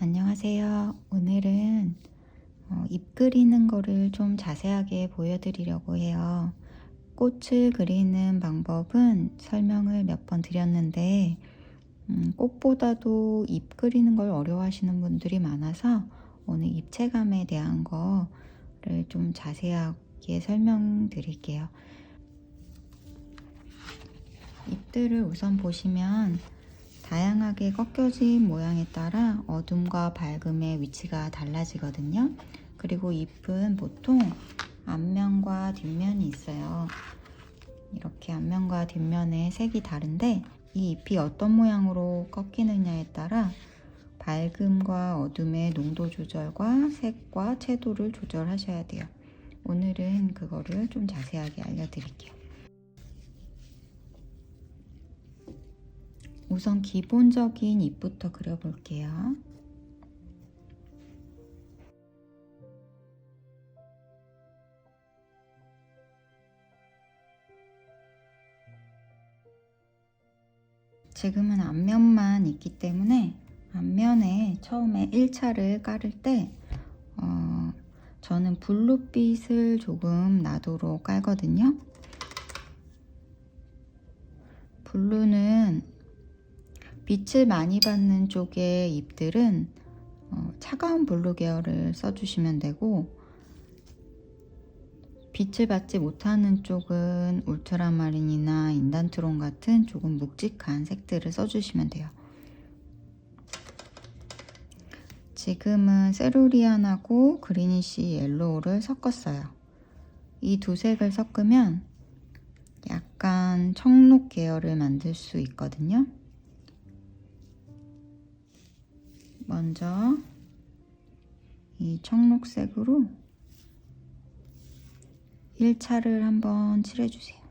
안녕하세요. 오늘은 잎 그리는 거를 좀 자세하게 보여드리려고 해요. 꽃을 그리는 방법은 설명을 몇 번 드렸는데 꽃보다도 잎 그리는 걸 어려워하시는 분들이 많아서 오늘 입체감에 대한 거를 좀 자세하게 설명드릴게요. 잎들을 우선 보시면 다양하게 꺾여진 모양에 따라 어둠과 밝음의 위치가 달라지거든요. 그리고 잎은 보통 앞면과 뒷면이 있어요. 이렇게 앞면과 뒷면의 색이 다른데 이 잎이 어떤 모양으로 꺾이느냐에 따라 밝음과 어둠의 농도 조절과 색과 채도를 조절하셔야 돼요. 오늘은 그거를 좀 자세하게 알려드릴게요. 우선 기본적인 잎부터 그려볼게요. 지금은 앞면만 있기 때문에 앞면에 처음에 1차를 깔을 때 저는 블루빛을 조금 나도록 깔거든요. 블루는 빛을 많이 받는 쪽의 잎들은 차가운 블루 계열을 써주시면 되고, 빛을 받지 못하는 쪽은 울트라마린이나 인단트론 같은 조금 묵직한 색들을 써주시면 돼요. 지금은 세루리안하고 그리니시 옐로우를 섞었어요. 이 두 색을 섞으면 약간 청록 계열을 만들 수 있거든요. 먼저 이 청록색으로 1차를 한번 칠해주세요.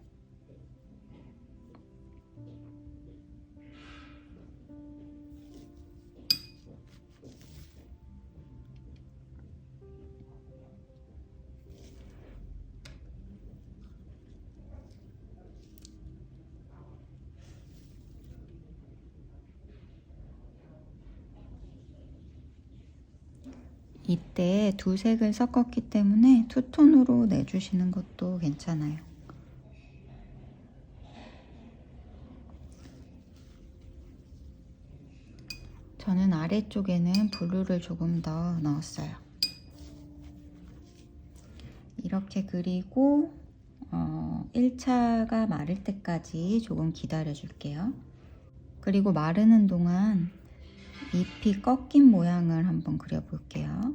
이때 두 색을 섞었기 때문에 투톤으로 내주시는 것도 괜찮아요. 저는 아래쪽에는 블루를 조금 더 넣었어요. 이렇게 그리고 1차가 마를 때까지 조금 기다려 줄게요. 그리고 마르는 동안 잎이 꺾인 모양을 한번 그려볼게요.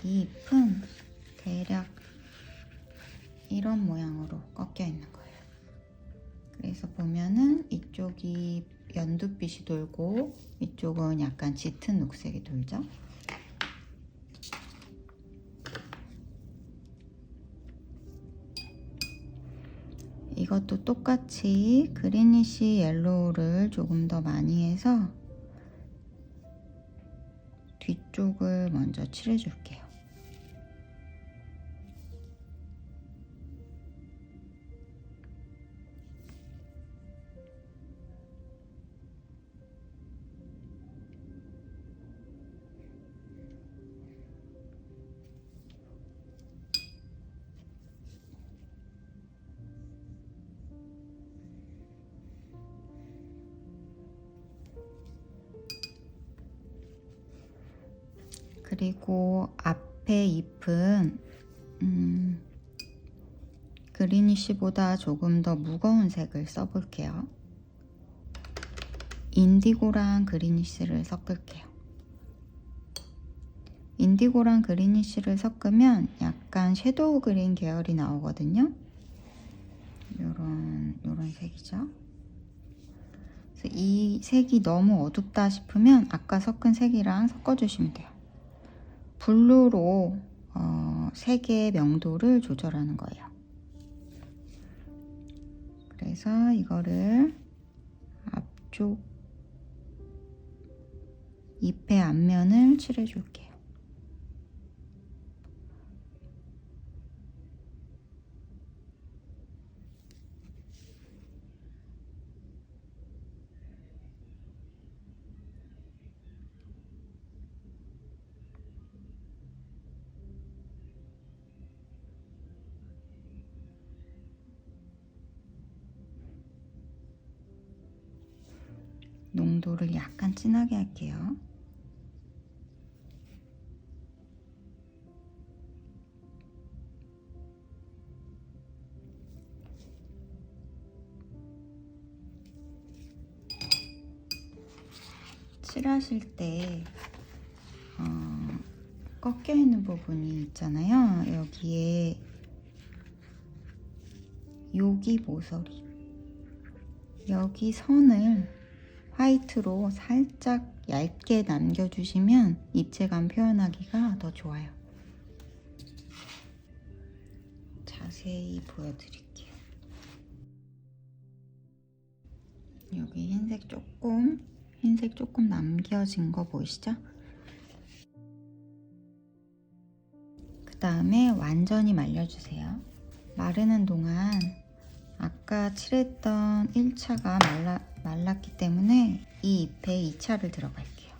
이 잎은 대략 이런 모양으로 꺾여 있는 거예요. 그래서 보면은 이쪽이 연두빛이 돌고 이쪽은 약간 짙은 녹색이 돌죠. 이것도 똑같이 그리니시 옐로우를 조금 더 많이 해서 뒤쪽을 먼저 칠해줄게요. 그리고 앞에 잎은 그리니시보다 조금 더 무거운 색을 써볼게요. 인디고랑 그리니시를 섞을게요. 인디고랑 그리니시를 섞으면 약간 섀도우 그린 계열이 나오거든요. 요런 색이죠. 그래서 이 색이 너무 어둡다 싶으면 아까 섞은 색이랑 섞어주시면 돼요. 블루로 색의 명도를 조절하는 거예요. 그래서 이거를 앞쪽 잎의 앞면을 칠해줄게요. 농도를 약간 진하게 할게요. 칠하실 때 꺾여 있는 부분이 있잖아요. 여기에 여기 모서리, 여기 선을 화이트로 살짝 얇게 남겨주시면 입체감 표현하기가 더 좋아요. 자세히 보여드릴게요. 여기 흰색 조금 남겨진 거 보이시죠? 그 다음에 완전히 말려주세요. 마르는 동안 아까 칠했던 1차가 말랐기 때문에 이 잎에 2차를 들어갈게요.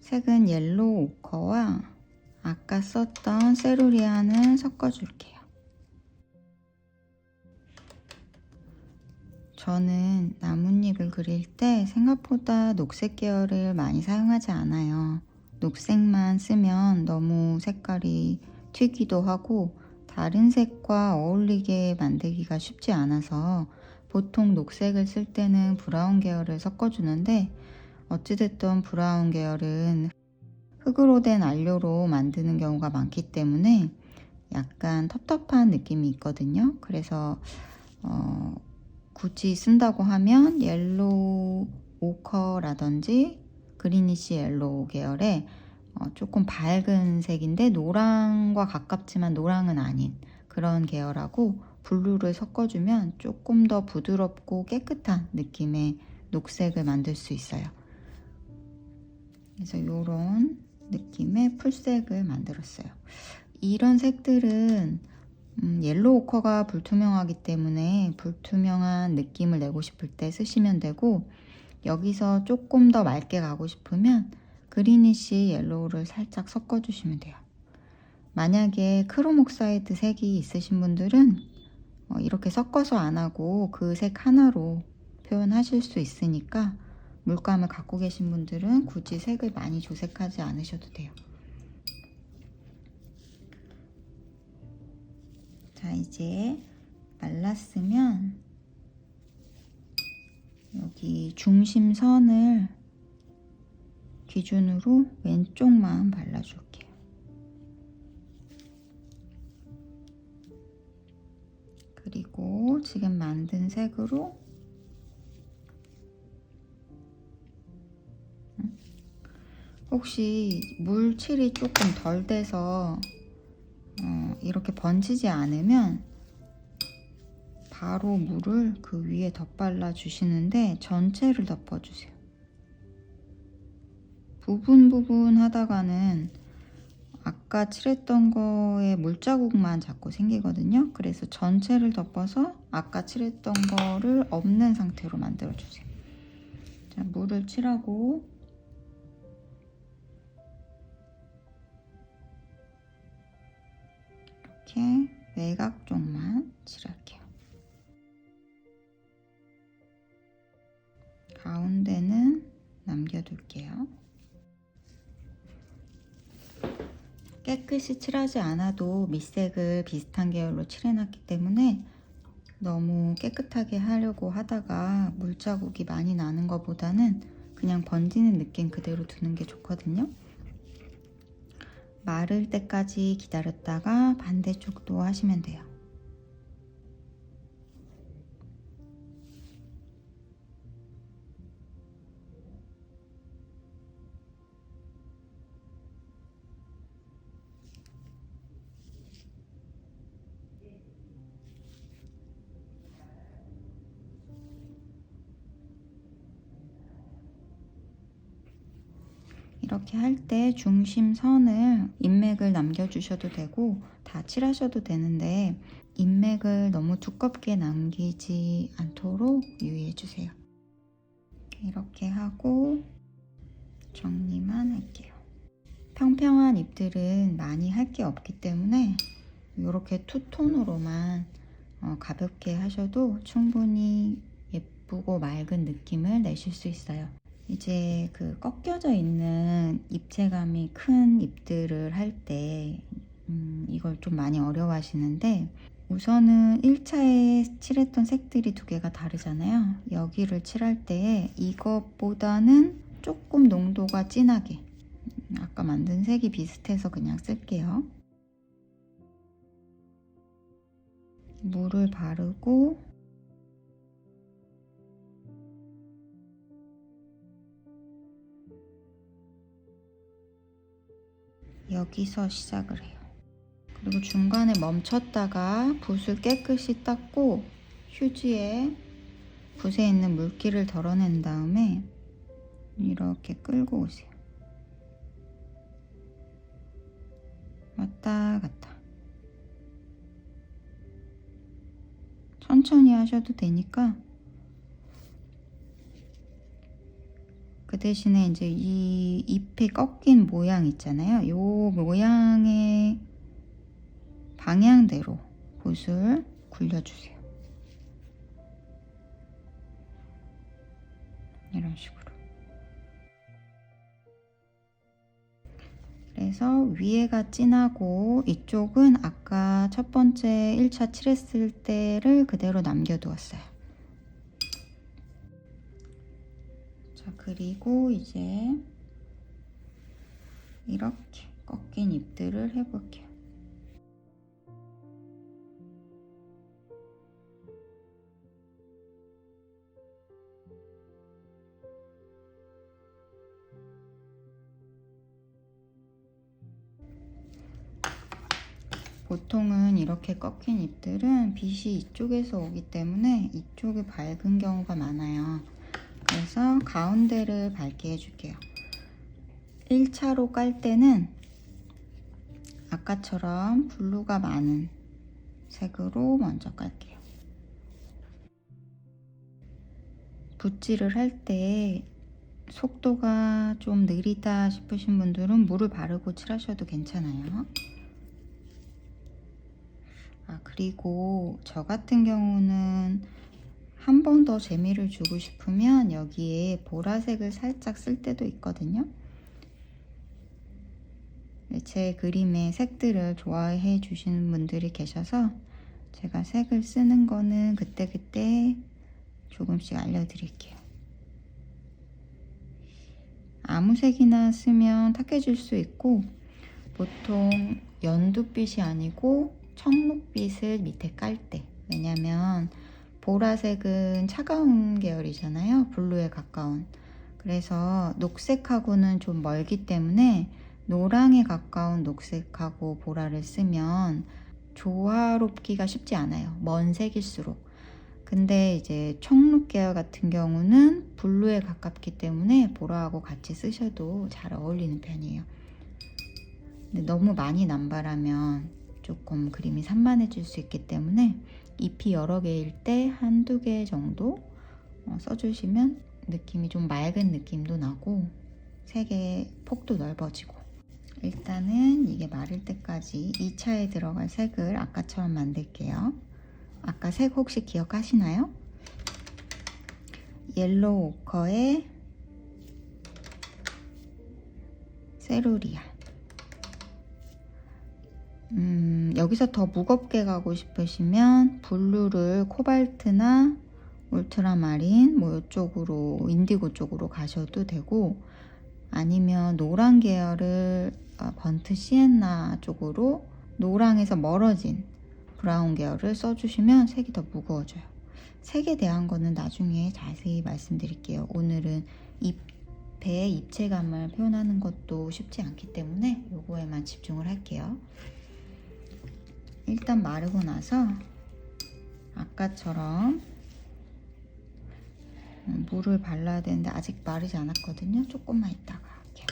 색은 옐로우 오커와 아까 썼던 세루리아는 섞어줄게요. 저는 나뭇잎을 그릴 때 생각보다 녹색 계열을 많이 사용하지 않아요. 녹색만 쓰면 너무 색깔이 튀기도 하고 다른 색과 어울리게 만들기가 쉽지 않아서 보통 녹색을 쓸 때는 브라운 계열을 섞어주는데 어찌됐든 브라운 계열은 흙으로 된 안료로 만드는 경우가 많기 때문에 약간 텁텁한 느낌이 있거든요. 그래서 굳이 쓴다고 하면 옐로우 오커라든지 그리니시 옐로우 계열의 조금 밝은 색인데 노랑과 가깝지만 노랑은 아닌 그런 계열하고 블루를 섞어주면 조금 더 부드럽고 깨끗한 느낌의 녹색을 만들 수 있어요. 그래서 이런 느낌의 풀색을 만들었어요. 이런 색들은 옐로우 오커가 불투명하기 때문에 불투명한 느낌을 내고 싶을 때 쓰시면 되고, 여기서 조금 더 맑게 가고 싶으면 그리니시 옐로우를 살짝 섞어주시면 돼요. 만약에 크롬 옥사이드 색이 있으신 분들은 이렇게 섞어서 안 하고 그 색 하나로 표현하실 수 있으니까 물감을 갖고 계신 분들은 굳이 색을 많이 조색하지 않으셔도 돼요. 자, 이제 말랐으면 여기 중심선을 기준으로 왼쪽만 발라줄게요. 그리고 지금 만든 색으로 혹시 물칠이 조금 덜 돼서 이렇게 번지지 않으면 바로 물을 그 위에 덧발라 주시는데 전체를 덮어주세요. 부분 하다가는 아까 칠했던 거에 물자국만 자꾸 생기거든요. 그래서 전체를 덮어서 아까 칠했던 거를 없는 상태로 만들어 주세요. 자, 물을 칠하고 이렇게 외곽 쪽만 칠할게요. 가운데는 남겨둘게요. 깨끗이 칠하지 않아도 밑색을 비슷한 계열로 칠해놨기 때문에 너무 깨끗하게 하려고 하다가 물자국이 많이 나는 것보다는 그냥 번지는 느낌 그대로 두는 게 좋거든요. 마를 때까지 기다렸다가 반대쪽도 하시면 돼요. 이렇게 할 때 중심선을 인맥을 남겨주셔도 되고 다 칠하셔도 되는데 인맥을 너무 두껍게 남기지 않도록 유의해주세요. 이렇게 하고 정리만 할게요. 평평한 잎들은 많이 할 게 없기 때문에 이렇게 투톤으로만 가볍게 하셔도 충분히 예쁘고 맑은 느낌을 내실 수 있어요. 이제 그 꺾여져 있는 입체감이 큰 잎들을 할 때 이걸 좀 많이 어려워하시는데, 우선은 1차에 칠했던 색들이 두 개가 다르잖아요. 여기를 칠할 때 이것보다는 조금 농도가 진하게, 아까 만든 색이 비슷해서 그냥 쓸게요. 물을 바르고 여기서 시작을 해요. 그리고 중간에 멈췄다가 붓을 깨끗이 닦고 휴지에 붓에 있는 물기를 덜어낸 다음에 이렇게 끌고 오세요. 왔다 갔다. 천천히 하셔도 되니까. 그 대신에 이제 이 잎에 꺾인 모양 있잖아요. 요 모양의 방향대로 붓을 굴려주세요. 이런 식으로. 그래서 위에가 진하고 이쪽은 아까 첫 번째 1차 칠했을 때를 그대로 남겨두었어요. 자, 그리고 이제 이렇게 꺾인 잎들을 해볼게요. 보통은 이렇게 꺾인 잎들은 빛이 이쪽에서 오기 때문에 이쪽이 밝은 경우가 많아요. 그래서 가운데를 밝게 해줄게요. 1차로 깔 때는 아까처럼 블루가 많은 색으로 먼저 깔게요. 붓질을 할 때 속도가 좀 느리다 싶으신 분들은 물을 바르고 칠하셔도 괜찮아요. 그리고 저 같은 경우는 한 번 더 재미를 주고 싶으면 여기에 보라색을 살짝 쓸 때도 있거든요. 제 그림의 색들을 좋아해 주시는 분들이 계셔서 제가 색을 쓰는 거는 그때그때 조금씩 알려드릴게요. 아무 색이나 쓰면 탁해질 수 있고, 보통 연두빛이 아니고 청록빛을 밑에 깔 때, 왜냐면 보라색은 차가운 계열이잖아요. 블루에 가까운. 그래서 녹색하고는 좀 멀기 때문에 노랑에 가까운 녹색하고 보라를 쓰면 조화롭기가 쉽지 않아요. 먼 색일수록. 근데 이제 청록 계열 같은 경우는 블루에 가깝기 때문에 보라하고 같이 쓰셔도 잘 어울리는 편이에요. 근데 너무 많이 남발하면 조금 그림이 산만해질 수 있기 때문에 잎이 여러 개일 때 한두 개 정도 써주시면 느낌이 좀 맑은 느낌도 나고 색의 폭도 넓어지고. 일단은 이게 마를 때까지 2차에 들어갈 색을 아까처럼 만들게요. 아까 색 혹시 기억하시나요? 옐로우 오커의 세루리아. 여기서 더 무겁게 가고 싶으시면 블루를 코발트나 울트라마린 이쪽으로, 인디고 쪽으로 가셔도 되고, 아니면 노랑 계열을 번트 시엔나 쪽으로, 노랑에서 멀어진 브라운 계열을 써주시면 색이 더 무거워져요. 색에 대한 거는 나중에 자세히 말씀드릴게요. 오늘은 잎의 입체감을 표현하는 것도 쉽지 않기 때문에 요거에만 집중을 할게요. 일단 마르고 나서 아까처럼 물을 발라야 되는데 아직 마르지 않았거든요. 조금만 있다가 할게요.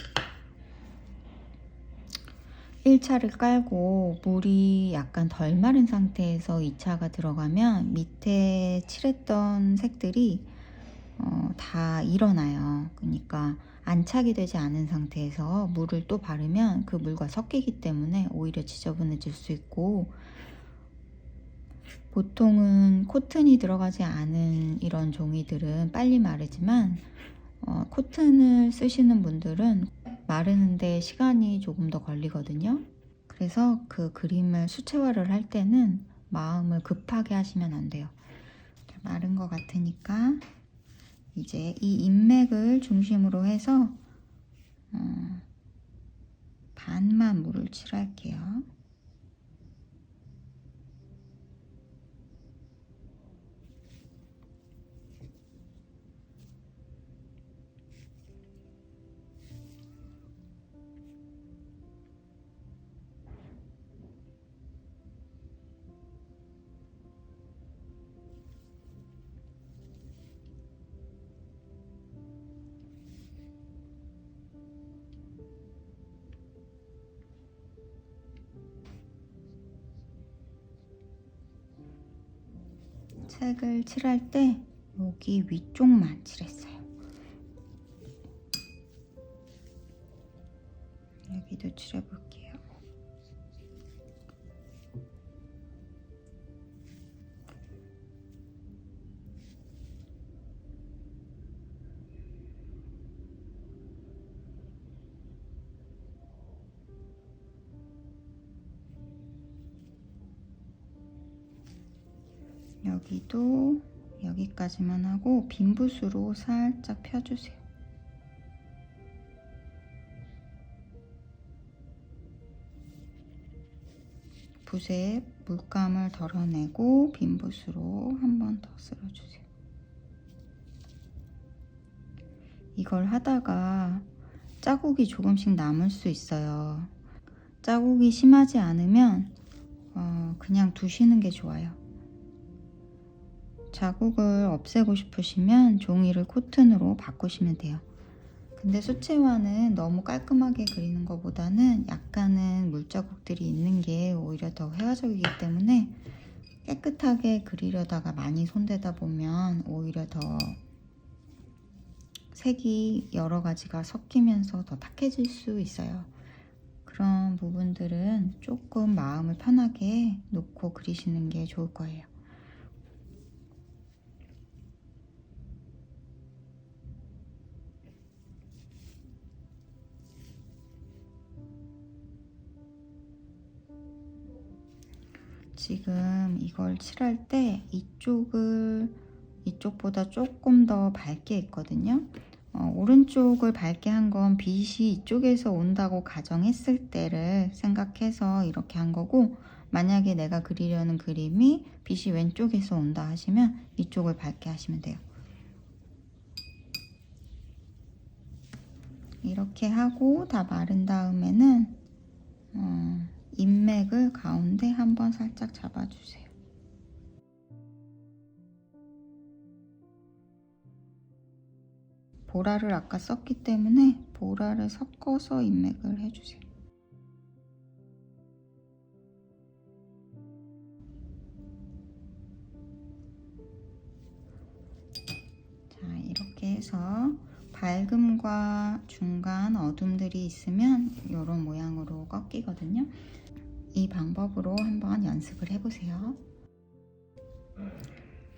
1차를 깔고 물이 약간 덜 마른 상태에서 2차가 들어가면 밑에 칠했던 색들이 다 일어나요. 그러니까 안착이 되지 않은 상태에서 물을 또 바르면 그 물과 섞이기 때문에 오히려 지저분해질 수 있고, 보통은 코튼이 들어가지 않은 이런 종이들은 빨리 마르지만 코튼을 쓰시는 분들은 마르는데 시간이 조금 더 걸리거든요. 그래서 그 그림을 수채화를 할 때는 마음을 급하게 하시면 안 돼요. 마른 것 같으니까 이제 이 인맥을 중심으로 해서 반만 물을 칠할게요. 색을 칠할 때 여기 위쪽만 칠했어요. 여기도 칠해볼게요. 여기도 여기까지만 하고 빈 붓으로 살짝 펴주세요. 붓에 물감을 덜어내고 빈 붓으로 한 번 더 쓸어주세요. 이걸 하다가 자국이 조금씩 남을 수 있어요. 자국이 심하지 않으면 그냥 두시는 게 좋아요. 자국을 없애고 싶으시면 종이를 코튼으로 바꾸시면 돼요. 근데 수채화는 너무 깔끔하게 그리는 것보다는 약간은 물자국들이 있는 게 오히려 더 회화적이기 때문에 깨끗하게 그리려다가 많이 손대다 보면 오히려 더 색이 여러 가지가 섞이면서 더 탁해질 수 있어요. 그런 부분들은 조금 마음을 편하게 놓고 그리시는 게 좋을 거예요. 지금 이걸 칠할 때 이쪽보다 조금 더 밝게 했거든요. 오른쪽을 밝게 한 건 빛이 이쪽에서 온다고 가정했을 때를 생각해서 이렇게 한 거고, 만약에 내가 그리려는 그림이 빛이 왼쪽에서 온다 하시면 이쪽을 밝게 하시면 돼요. 이렇게 하고 다 마른 다음에는 인맥을 가운데 한번 살짝 잡아주세요. 보라를 아까 썼기 때문에 보라를 섞어서 인맥을 해주세요. 자, 이렇게 해서 밝음과 중간 어둠들이 있으면 이런 모양으로 꺾이거든요. 이 방법으로 한번 연습을 해보세요.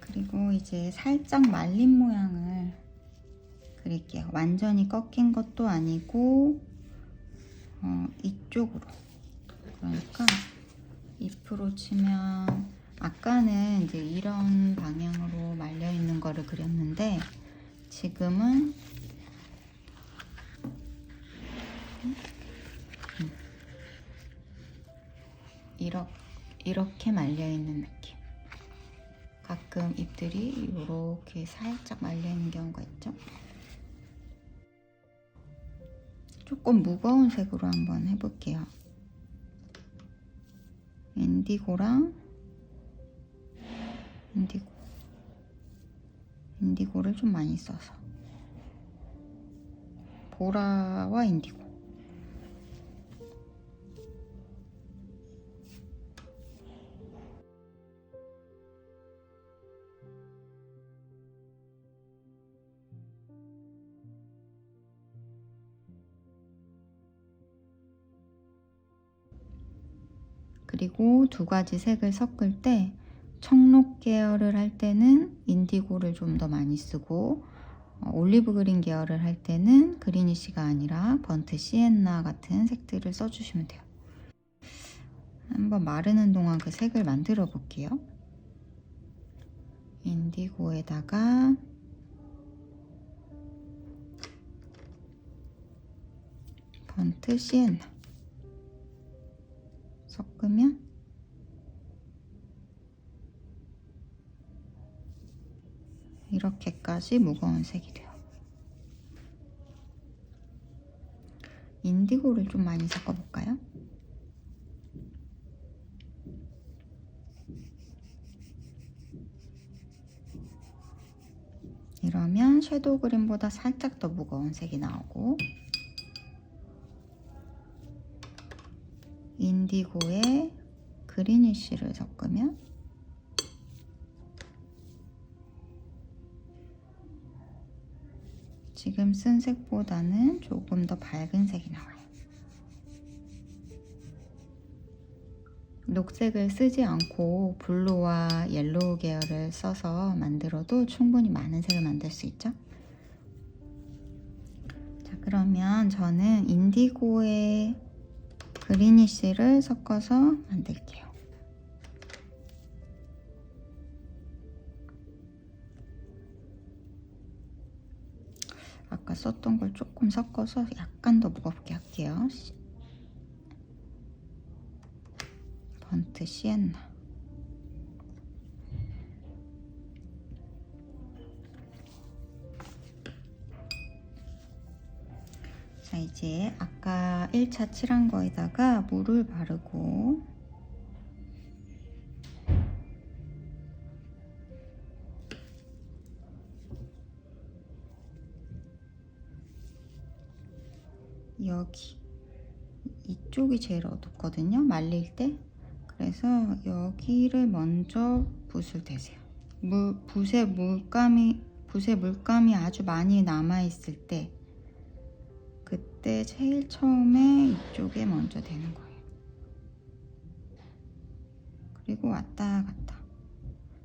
그리고 이제 살짝 말린 모양을 그릴게요. 완전히 꺾인 것도 아니고 이쪽으로, 그러니까 잎으로 치면 아까는 이제 이런 방향으로 말려 있는 거를 그렸는데 지금은 이렇게 말려 있는 느낌. 가끔 잎들이 이렇게 살짝 말려 있는 경우가 있죠. 조금 무거운 색으로 한번 해볼게요. 인디고랑 인디고를 좀 많이 써서 보라와 인디고. 그리고 두 가지 색을 섞을 때 청록 계열을 할 때는 인디고를 좀 더 많이 쓰고 올리브 그린 계열을 할 때는 그리니쉬가 아니라 번트 시엔나 같은 색들을 써주시면 돼요. 한번 마르는 동안 그 색을 만들어 볼게요. 인디고에다가 번트 시엔나 섞으면 이렇게까지 무거운 색이 돼요. 인디고를 좀 많이 섞어볼까요? 이러면 섀도우 그린보다 살짝 더 무거운 색이 나오고, 인디고에 그리니쉬를 섞으면 지금 쓴 색보다는 조금 더 밝은 색이 나와요. 녹색을 쓰지 않고 블루와 옐로우 계열을 써서 만들어도 충분히 많은 색을 만들 수 있죠. 자, 그러면 저는 인디고에 그리니쉬를 섞어서 만들게요. 아까 썼던 걸 조금 섞어서 약간 더 무겁게 할게요. 번트 시엔나. 자, 이제 아까 1차 칠한 거에다가 물을 바르고 여기 이쪽이 제일 어둡거든요, 말릴 때. 그래서 여기를 먼저 붓을 대세요. 붓에 물감이 아주 많이 남아 있을 때, 그때 제일 처음에 이쪽에 먼저 대는 거예요. 그리고 왔다 갔다.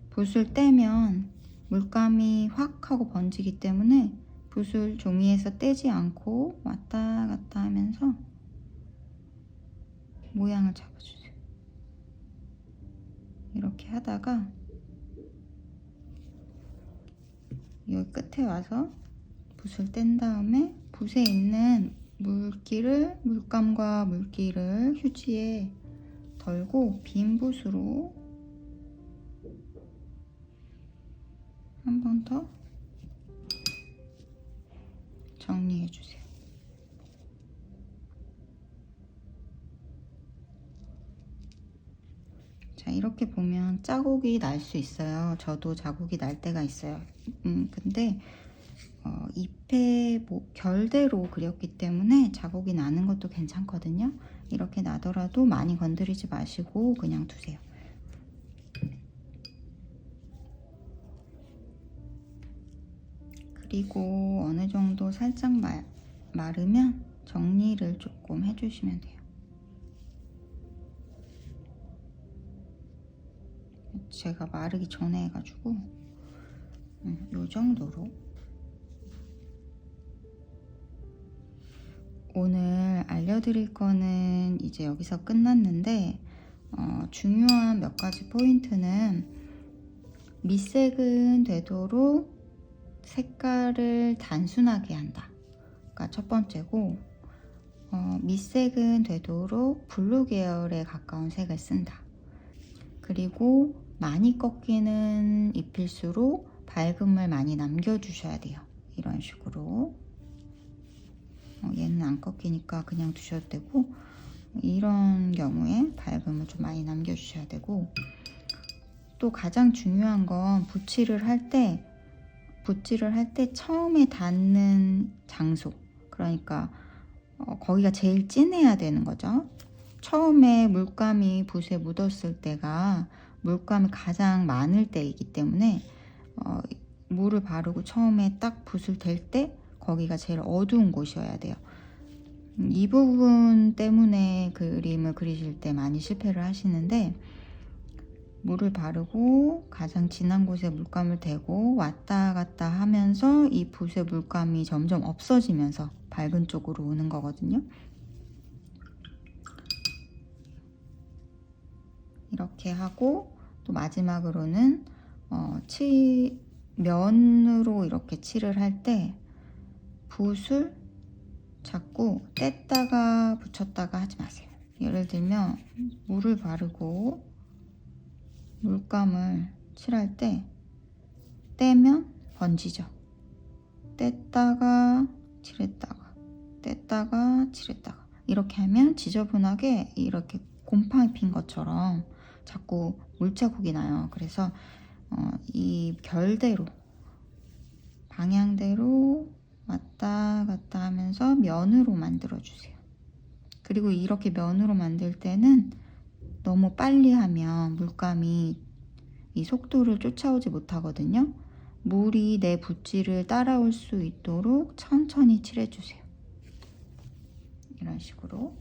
붓을 떼면 물감이 확 하고 번지기 때문에 붓을 종이에서 떼지 않고 왔다 갔다 하면서 모양을 잡아주세요. 이렇게 하다가 여기 끝에 와서 붓을 뗀 다음에 붓에 있는 물감과 물기를 휴지에 덜고 빈 붓으로 한 번 더 정리해 주세요. 자, 이렇게 보면 자국이 날 수 있어요. 저도 자국이 날 때가 있어요. 근데 잎에 결대로 그렸기 때문에 자국이 나는 것도 괜찮거든요. 이렇게 나더라도 많이 건드리지 마시고 그냥 두세요. 그리고 어느 정도 살짝 마르면 정리를 조금 해주시면 돼요. 제가 마르기 전에 해가지고 요 정도로. 오늘 알려드릴 거는 이제 여기서 끝났는데 중요한 몇 가지 포인트는 밑색은 되도록 색깔을 단순하게 한다. 가 첫 번째고, 밑색은 되도록 블루 계열에 가까운 색을 쓴다. 그리고 많이 꺾이는 잎일수록 밝음을 많이 남겨주셔야 돼요. 이런 식으로. 얘는 안 꺾이니까 그냥 두셔도 되고, 이런 경우에 밝음을 좀 많이 남겨주셔야 되고, 또 가장 중요한 건 붓질을 할 때 처음에 닿는 장소, 그러니까 거기가 제일 진해야 되는 거죠. 처음에 물감이 붓에 묻었을 때가 물감이 가장 많을 때이기 때문에 물을 바르고 처음에 딱 붓을 댈 때 거기가 제일 어두운 곳이어야 돼요. 이 부분 때문에 그림을 그리실 때 많이 실패를 하시는데, 물을 바르고 가장 진한 곳에 물감을 대고 왔다 갔다 하면서 이 붓의 물감이 점점 없어지면서 밝은 쪽으로 오는 거거든요. 이렇게 하고 또 마지막으로는 면으로 이렇게 칠을 할 때 붓을 자꾸 뗐다가 붙였다가 하지 마세요. 예를 들면 물을 바르고 물감을 칠할 때 떼면 번지죠. 뗐다가 칠했다가 뗐다가 칠했다가 이렇게 하면 지저분하게 이렇게 곰팡이 핀 것처럼 자꾸 물자국이 나요. 그래서 이 결대로 방향대로 왔다 갔다 하면서 면으로 만들어 주세요. 그리고 이렇게 면으로 만들 때는 너무 빨리 하면 물감이 이 속도를 쫓아오지 못하거든요. 물이 내 붓질을 따라올 수 있도록 천천히 칠해주세요. 이런 식으로.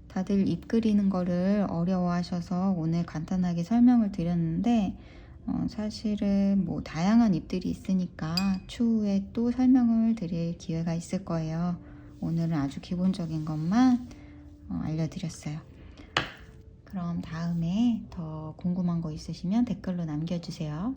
다들 입 그리는 거를 어려워하셔서 오늘 간단하게 설명을 드렸는데 사실은 뭐 다양한 잎들이 있으니까 추후에 또 설명을 드릴 기회가 있을 거예요. 오늘은 아주 기본적인 것만 알려드렸어요. 그럼 다음에 더 궁금한 거 있으시면 댓글로 남겨주세요.